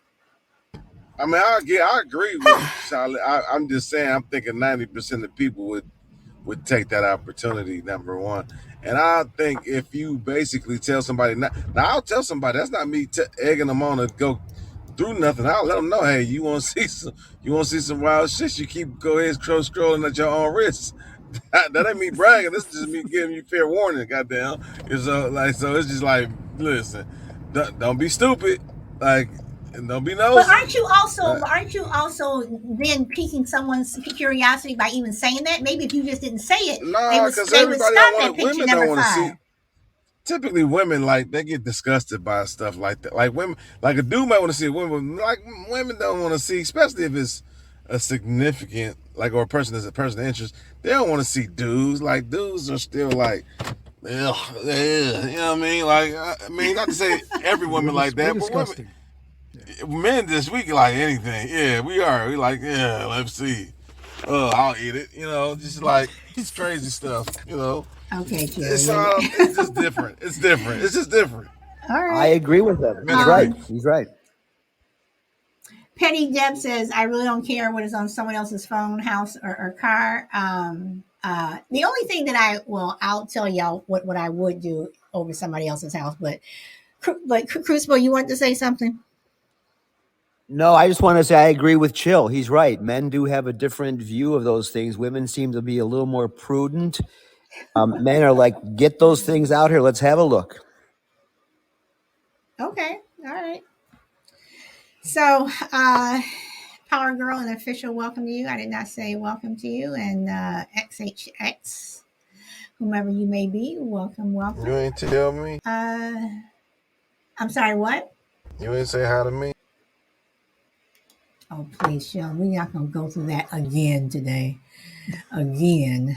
I mean, I agree with Charlotte. I'm just saying, I'm thinking 90% of people would take that opportunity. Number one, and I think if you basically tell somebody, now I'll tell somebody that's not me egging them on to go through nothing. I'll let them know, hey, you want to see some wild shit. You go ahead scrolling at your own risk. That ain't me bragging. This is just me giving you fair warning. Goddamn. So it's just like, listen, don't be stupid, like, and don't be
But
nosy.
aren't you also then piquing someone's curiosity by even saying that? Maybe if you just didn't say it,
Nah, because
they would
everybody don't
stop
want
at
it.
picture
Women don't
number
want to see.
5.
Typically, women like they get disgusted by stuff like that. Like women, like a dude might want to see a woman. Like women don't want to see, especially if it's a significant, like, or a person is a person of interest. They don't want to see dudes. Like dudes are still like, ugh, ugh, you know what I mean? Like, I mean, not to say every woman like
We're
that, but
disgusting. Yeah.
men just we can like anything. Yeah, we are. We like, yeah, let's see. I'll eat it. Just like just crazy stuff.
Okay,
It's
Jerry.
it's just different. It's different. It's just different.
All
I
right.
agree with him.
Men
He's
agree.
right. He's right.
Petty Deb says, I really don't care what is on someone else's phone, house, or car. The only thing that I'll tell y'all what I would do over somebody else's house. But Crucible, you want to say something?
No, I just want to say I agree with Chill. He's right. Men do have a different view of those things. Women seem to be a little more prudent. Men are like, get those things out here. Let's have a look.
Okay. All right. So, Power Girl, an official welcome to you. I did not say welcome to you. And XHX, whomever you may be, welcome, welcome.
You ain't tell me.
I'm sorry, what?
You ain't say hi to me.
Oh, please, Sean. We're not going to go through that again today. Again.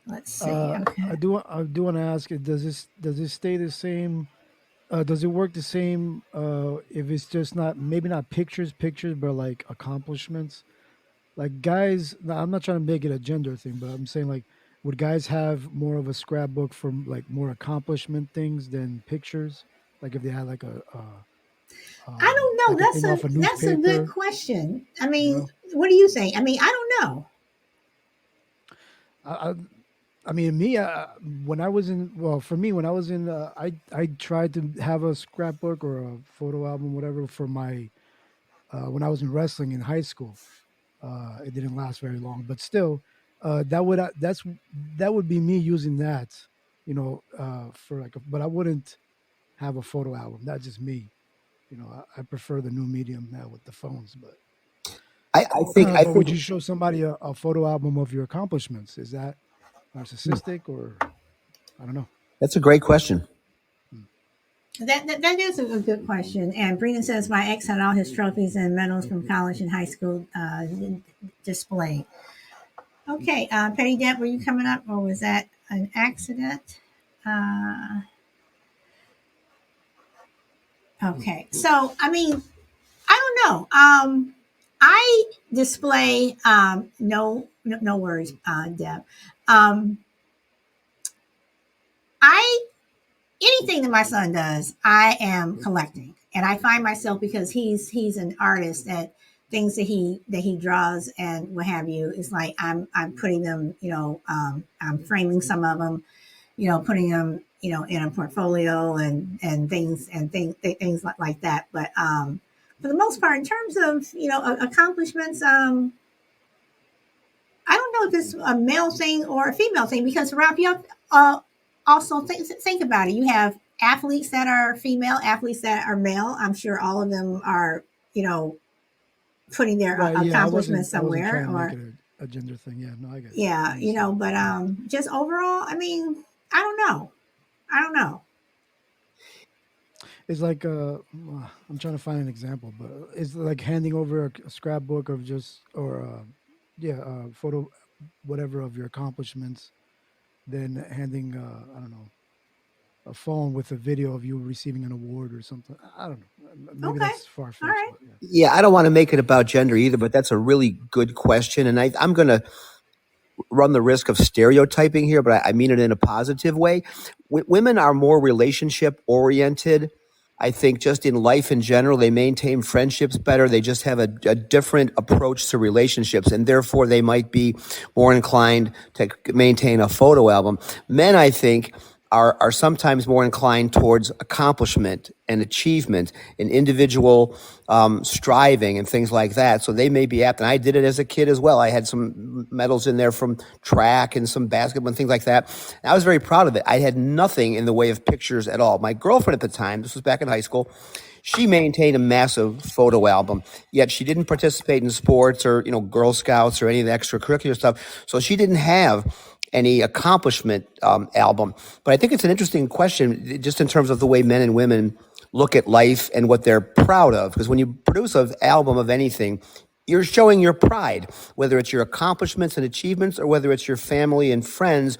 Let's see. Okay.
I do want to ask it. Does it stay the same? Does it work the same if it's just not maybe not pictures, but like accomplishments? Like guys, now, I'm not trying to make it a gender thing, but I'm saying like, would guys have more of a scrapbook from like more accomplishment things than pictures? Like if they had
I don't know.
like a thing off a
That's a good
newspaper,
question. I
you
mean,
know?
what do you think? I mean, I don't know.
I, I, I mean, me, when I was in, well, for me, when I was in, I tried to have a scrapbook or a photo album, whatever, for my when I was in wrestling in high school. It didn't last very long, but still, that would be me using that, for like, but I wouldn't have a photo album. That's just me. I prefer the new medium now with the phones. But
I think I
but
think
would you show somebody a photo album of your accomplishments? Is that narcissistic or I don't know?
that's a great question.
Hmm.
That is a good question. And Brina says, my ex had all his trophies and medals from college and high school displayed. Okay. Petty Deb, were you coming up or was that an accident? Uh, okay. So, I mean, I don't know. I display no worries, Deb. Um, I anything that my son does, I am collecting, and I find myself because he's an artist that things that he draws and what have you. It's like I'm putting them, I'm framing some of them, putting them, in a portfolio and things like that. But for the most part, in terms of accomplishments, I don't know if it's a male thing or a female thing because Ralph, you have, also think about it. You have athletes that are female, athletes that are male. I'm sure all of them are, putting their
Right? Yeah,
accomplishments
I wasn't
somewhere.
trying to make
Or
it a gender thing. Yeah, no, I get it. I
yeah,
understand.
but just overall, I mean, I don't know. I don't know.
It's like I'm trying to find an example, but it's like handing over a scrapbook of just or yeah, photo whatever of your accomplishments, then handing I don't know a phone with a video of you receiving an award or something. I don't know. Maybe
Okay.
that's far
All
fetched,
right.
but yeah.
Yeah, I don't want to make it about gender either, but that's a really good question. And I'm going to run the risk of stereotyping here, but I mean it in a positive way. Women are more relationship oriented. I think just in life in general, they maintain friendships better. They just have a different approach to relationships, and therefore they might be more inclined to maintain a photo album. Men, I think, are sometimes more inclined towards accomplishment and achievement and individual striving and things like that. So they may be apt, and I did it as a kid as well. I had some medals in there from track and some basketball and things like that. And I was very proud of it. I had nothing in the way of pictures at all. My girlfriend at the time, this was back in high school, she maintained a massive photo album, yet she didn't participate in sports or, Girl Scouts or any of the extracurricular stuff. So she didn't have any accomplishment album. But I think it's an interesting question just in terms of the way men and women look at life and what they're proud of. Because when you produce an album of anything, you're showing your pride, whether it's your accomplishments and achievements or whether it's your family and friends.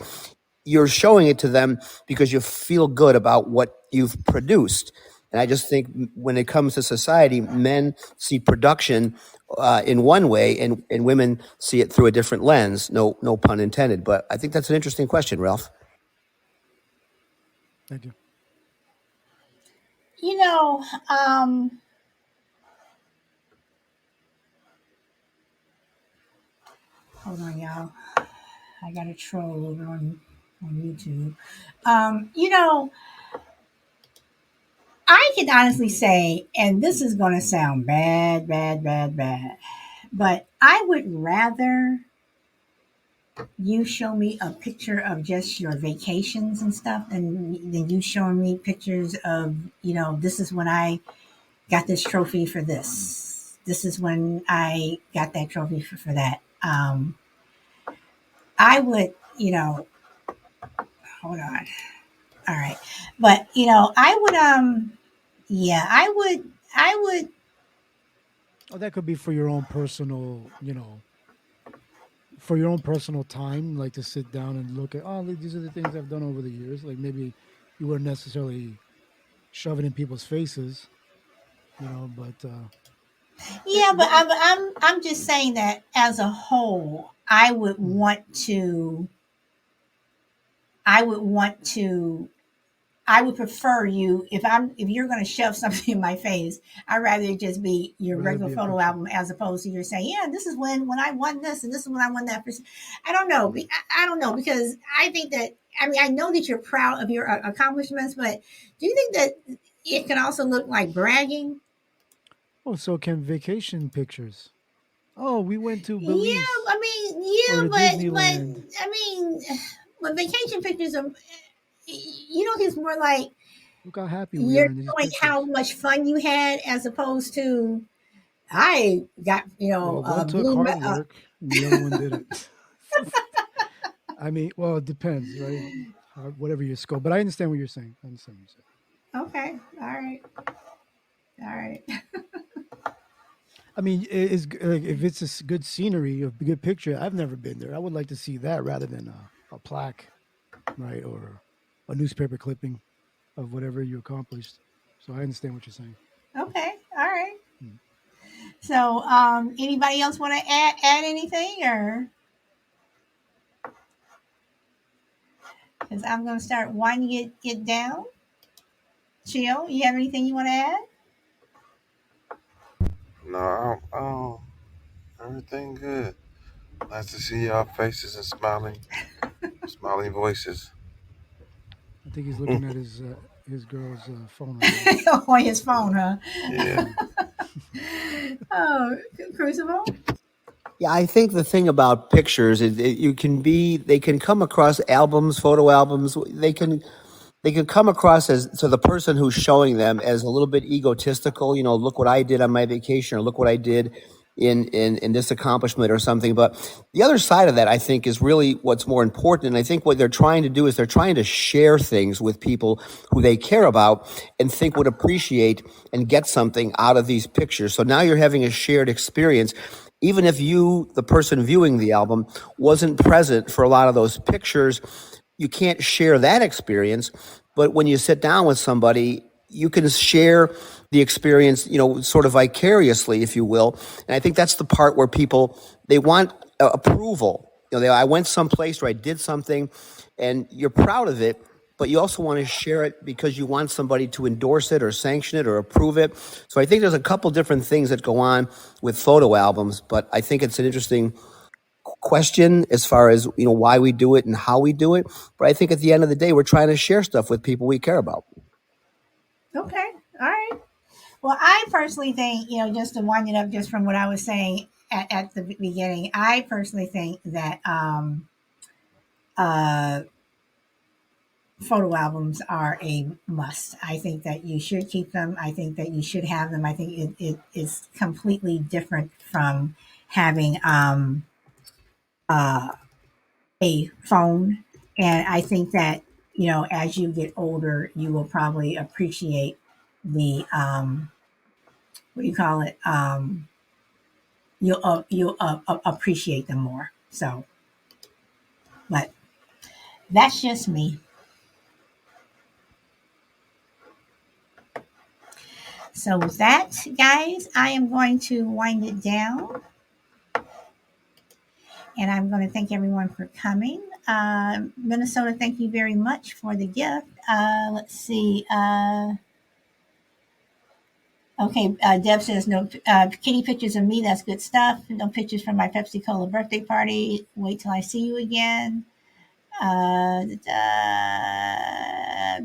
You're showing it to them because you feel good about what you've produced. And I just think when it comes to society, men see production in one way, and women see it through a different lens. No pun intended. But I think that's an interesting question, Ralph.
Thank you.
Hold on, y'all. I got a troll over on YouTube. I can honestly say, and this is going to sound bad, but I would rather you show me a picture of just your vacations and stuff than you showing me pictures of, this is when I got this trophy for this. This is when I got that trophy for that. I would, hold on. All right. But, I would, yeah, I would.
Oh, that could be for your own personal, for your own personal time, like to sit down and look at, oh, these are the things I've done over the years. Like maybe you wouldn't necessarily shove it in people's faces, but
Yeah, but I'm just saying that as a whole, I would want to. I would prefer you if you're going to shove something in my face. I'd rather it just be your regular photo album as opposed to you're saying, yeah, this is when I won this and this is when I won that. I don't know. I don't know because I think that I know that you're proud of your accomplishments, but do you think that it can also look like bragging?
Oh, so can vacation pictures? Oh, we went to Belize.
Yeah, but vacation pictures are, it's more like
look how happy we
you're
are in these
showing
pictures.
how much fun you had as opposed to I got
one took hard work, the other one didn't. Well, it depends, right? Whatever your scope, but I understand what you're saying.
Okay, all right.
It's like if it's a good scenery, a good picture. I've never been there. I would like to see that rather than a plaque, right, or a newspaper clipping of whatever you accomplished. So I understand what you're saying.
Okay, all right. So, anybody else want to add anything, or because I'm going to start winding it down. Chill, you have anything you want to add?
No, everything good. Nice to see y'all faces and smiling voices.
I think he's looking at his girl's phone right
now. On his phone, huh?
Yeah.
Oh, Crucible?
Yeah, I think the thing about pictures is they can come across albums, photo albums. They can come across as to the person who's showing them as a little bit egotistical. Look what I did on my vacation, or look what I did in this accomplishment or something. But the other side of that, I think, is really what's more important. And I think what they're trying to do is they're trying to share things with people who they care about and think would appreciate and get something out of these pictures. So now you're having a shared experience. Even if you, the person viewing the album, wasn't present for a lot of those pictures, you can't share that experience. But when you sit down with somebody, you can share the experience, sort of vicariously, if you will. And I think that's the part where people, they want approval. I went someplace where I did something and you're proud of it, but you also want to share it because you want somebody to endorse it or sanction it or approve it. So I think there's a couple different things that go on with photo albums, but I think it's an interesting question as far as why we do it and how we do it. But I think at the end of the day, we're trying to share stuff with people we care about.
Okay. All right. Well, I personally think, just to wind it up just from what I was saying at the beginning, I personally think that photo albums are a must. I think that you should keep them. I think that you should have them. I think it is completely different from having a phone. And I think that, as you get older, you will probably appreciate the, what do you call it? You'll appreciate them more. So, but that's just me. So with that, guys, I am going to wind it down. And I'm going to thank everyone for coming. Minnesota, thank you very much for the gift. Let's see. Okay, Deb says no kitty pictures of me. That's good stuff. No pictures from my Pepsi Cola birthday party. Wait till I see you again.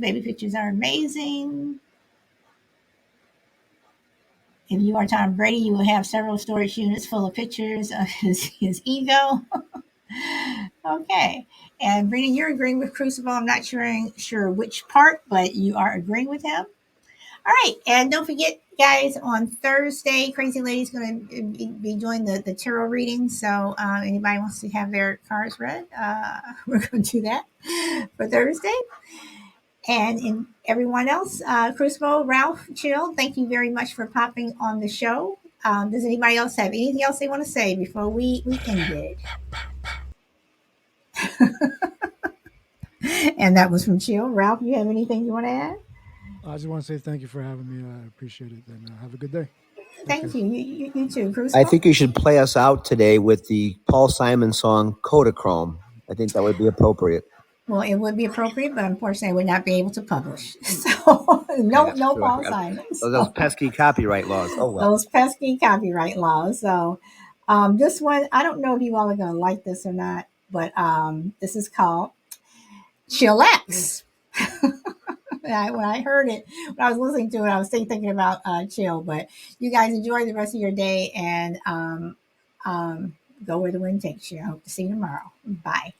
Baby pictures are amazing. If you are Tom Brady, you will have several storage units full of pictures of his ego. Okay. And Brina, you're agreeing with Crucible. I'm not sure which part, but you are agreeing with him. All right. And don't forget, guys, on Thursday, Crazy Lady's going to be doing the tarot reading. So anybody wants to have their cards read, we're going to do that for Thursday. And everyone else, Crucible, Ralph, Chill, thank you very much for popping on the show. Does anybody else have anything else they want to say before we end it? And that was from Chill. Ralph, you have anything you want to add?
I just want to say thank you for having me. I appreciate it. And have a good day.
Thank you. You too, Crucible.
I think you should play us out today with the Paul Simon song Kodachrome. I think that would be appropriate.
Well, it would be appropriate, but unfortunately, I would not be able to publish. So, no Paul Simon.
Those pesky copyright laws. Oh, well.
Those pesky copyright laws. So, this one, I don't know if you all are going to like this or not, but this is called Chillax. When I heard it, when I was listening to it, I was thinking about chill. But you guys enjoy the rest of your day and go where the wind takes you. I hope to see you tomorrow. Bye.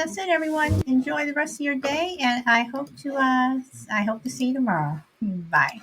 that's it, everyone. Enjoy the rest of your day, and I hope to see you tomorrow. Bye.